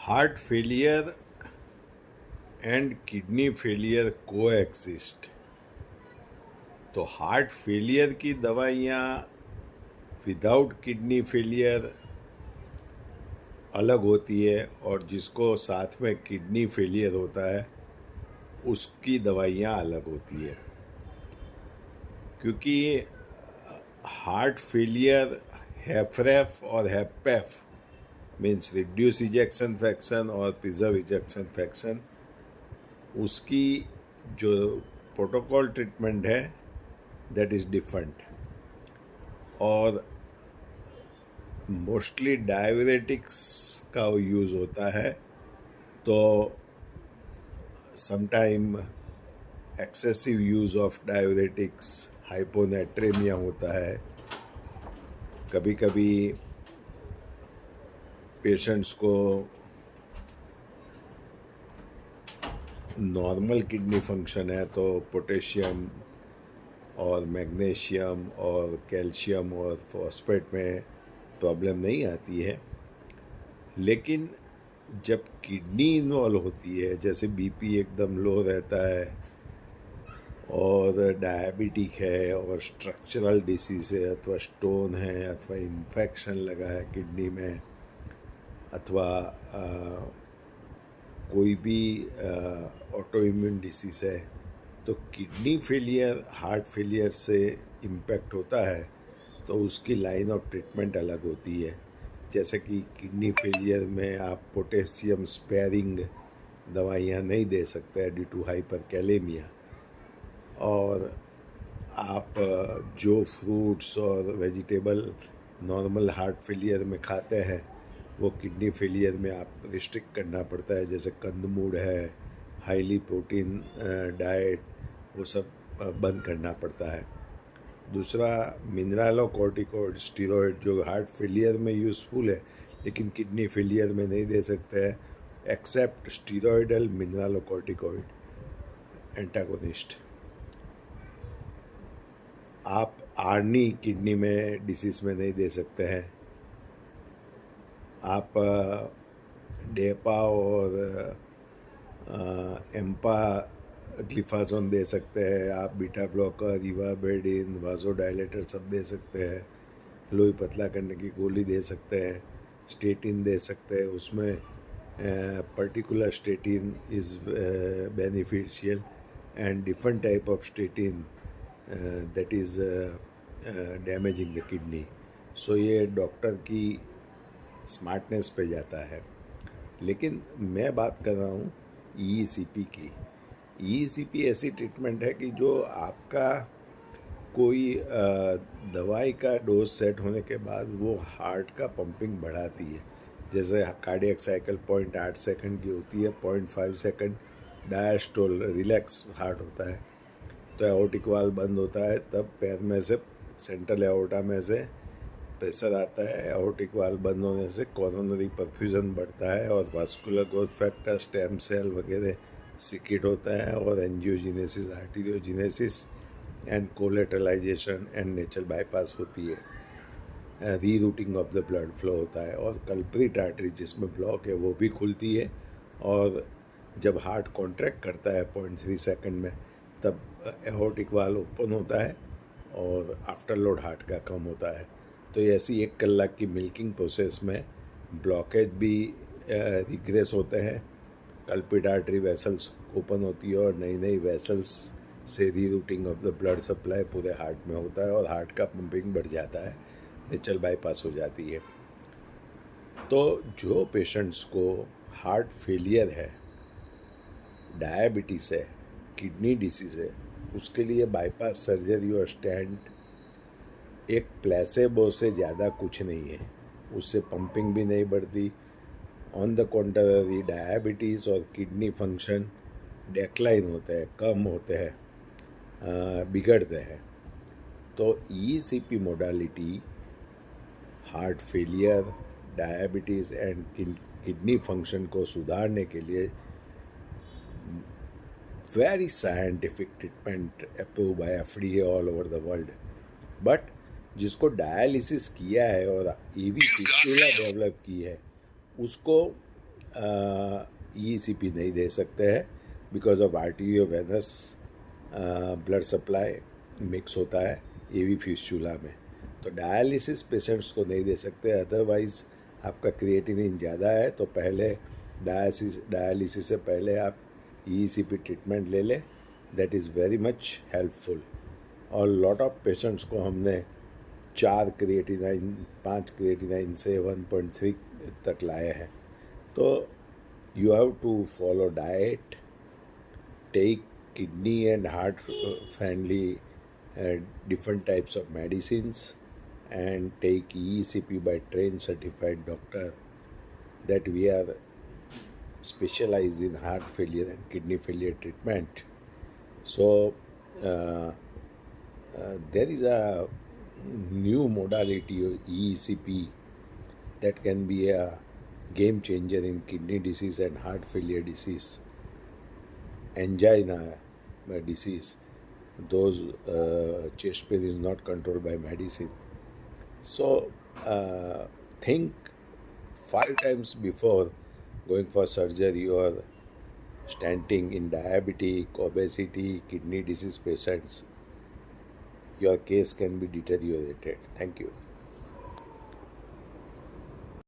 Heart failure and kidney failure coexist. तो heart failure की दवाइयाँ विदाउट किडनी फेलियर अलग होती है और जिसको साथ में किडनी फेलियर होता है उसकी दवाइयाँ अलग होती है। क्योंकि हार्ट फेलियर हेफरेफ और HFpEF means reduce ejection fraction और प्रिजर्व इजेक्शन फ्रैक्शन, उसकी जो प्रोटोकॉल ट्रीटमेंट है दैट इज़ डिफरेंट। और मोस्टली डाययूरेटिक्स का यूज़ होता है, तो sometime excessive use of diuretics hyponatremia होता है। कभी कभी पेशेंट्स को नॉर्मल किडनी फंक्शन है तो पोटेशियम और मैग्नीशियम और कैल्शियम और फॉस्फेट में प्रॉब्लम नहीं आती है। लेकिन जब किडनी इन्वॉल्व होती है, जैसे बीपी एकदम लो रहता है और डायबिटिक है और स्ट्रक्चरल डिसीज़ है अथवा स्टोन है अथवा इन्फेक्शन लगा है किडनी में अथवा कोई भी ऑटो इम्यून डिसीज़ है, तो किडनी फेलियर हार्ट फेलियर से इम्पैक्ट होता है तो उसकी लाइन ऑफ ट्रीटमेंट अलग होती है। जैसे कि किडनी फेलियर में आप पोटेशियम स्पेयरिंग दवाइयाँ नहीं दे सकते ड्यू टू हाइपरकैलेमिया, और आप जो फ्रूट्स और वेजिटेबल नॉर्मल हार्ट फेलियर में खाते हैं वो किडनी फेलियर में आप रिस्ट्रिक्ट करना पड़ता है। जैसे कंदमूल है, हाईली प्रोटीन डाइट, वो सब बंद करना पड़ता है। दूसरा मिनरलोकॉर्टिकॉइड स्टीरॉयड जो हार्ट फेलियर में यूज़फुल है लेकिन किडनी फेलियर में नहीं दे सकते हैं, एक्सेप्ट स्टीरॉयडल मिनरलोकॉर्टिकॉइड एंटागोनिस्ट। आप आर्नी किडनी में डिसीज़ में नहीं दे सकते हैं। आप डेपा और एम्पा ग्लिफाजोन दे सकते हैं, आप बीटा ब्लॉकर, रिवाबेडिन, वाजोडाइलेटर सब दे सकते हैं, लोही पतला करने की गोली दे सकते हैं, स्टेटिन दे सकते हैं। उसमें particular statin is beneficial and different type of statin that is damaging the kidney. So ये डॉक्टर की स्मार्टनेस पे जाता है। लेकिन मैं बात कर रहा हूँ ईईसीपी की। ईईसीपी ऐसी ट्रीटमेंट है कि जो आपका कोई दवाई का डोज सेट होने के बाद वो हार्ट का पंपिंग बढ़ाती है। जैसे कार्डियक साइकिल 0.8 सेकंड की होती है, 0.5 सेकंड डायस्टोल रिलैक्स हार्ट होता है, तो एओर्टिक वाल्व बंद होता है, तब पैर में से सेंट्रल एओर्टा में से प्रेशर आता है। एओर्टिक वाल्व बंद होने से कोरोनरी परफ्यूजन बढ़ता है और vascular growth factor, stem cell वगैरह सिक्रेट होता है और angiogenesis, arteriogenesis and collateralization and natural bypass होती है। Rerouting of the blood flow होता है और कल्प्रिट आर्टरी जिसमें ब्लॉक है वो भी खुलती है। और जब हार्ट कॉन्ट्रैक्ट करता है 0.3 सेकंड में, तब एओर्टिक वाल्व ओपन होता है और आफ्टर लोड हार्ट का कम होता है। तो ऐसी 1 कलाक की मिल्किंग प्रोसेस में ब्लॉकेज भी रिग्रेस होते हैं, कल्पिट आर्टरी वेसल्स ओपन होती है और नई नई वेसल्स से rerouting of the blood supply पूरे हार्ट में होता है और हार्ट का पंपिंग बढ़ जाता है, नेचुरल बाईपास हो जाती है। तो जो पेशेंट्स को हार्ट फेलियर है, डायबिटीज़ है, किडनी डिसीज़ है, उसके लिए बाईपास सर्जरी और स्टेंट एक प्लेसेबो से ज़्यादा कुछ नहीं है। उससे पंपिंग भी नहीं बढ़ती। ऑन द कॉन्ट्ररी डायबिटीज़ और किडनी फंक्शन डेक्लाइन होते हैं, कम होते हैं, बिगड़ते हैं। तो ECP modality heart failure, diabetes and kidney function को सुधारने के लिए very scientific treatment approve by FDA all over the world. But जिसको डायलिसिस किया है और ईवी फिस्टुला डेवलप की है, उसको ECP नहीं दे सकते हैं because of RTO venous blood supply mix होता है एवी फिस्चुला में। तो डायलिसिस पेशेंट्स को नहीं दे सकते। अदरवाइज़ आपका क्रिएटिनिन ज़्यादा है तो पहले डायलिसिस से पहले आप ECP ट्रीटमेंट ले लें, that is very much helpful. और लॉट ऑफ पेशेंट्स को हमने 4 क्रिएटिनाइन 5 क्रिएटिनाइन से 1.3 तक लाए हैं। तो you have to follow diet, take kidney and heart friendly different types of medicines, and take ECP by trained certified doctor that we are specialized in heart failure and kidney failure treatment. So there is a new modality ECP that can be a game changer in kidney disease and heart failure disease, angina disease. Those chest pain is not controlled by medicine. So think 5 times before going for surgery or stenting in diabetic, obesity, kidney disease patients. Your case can be deteriorated. Thank you.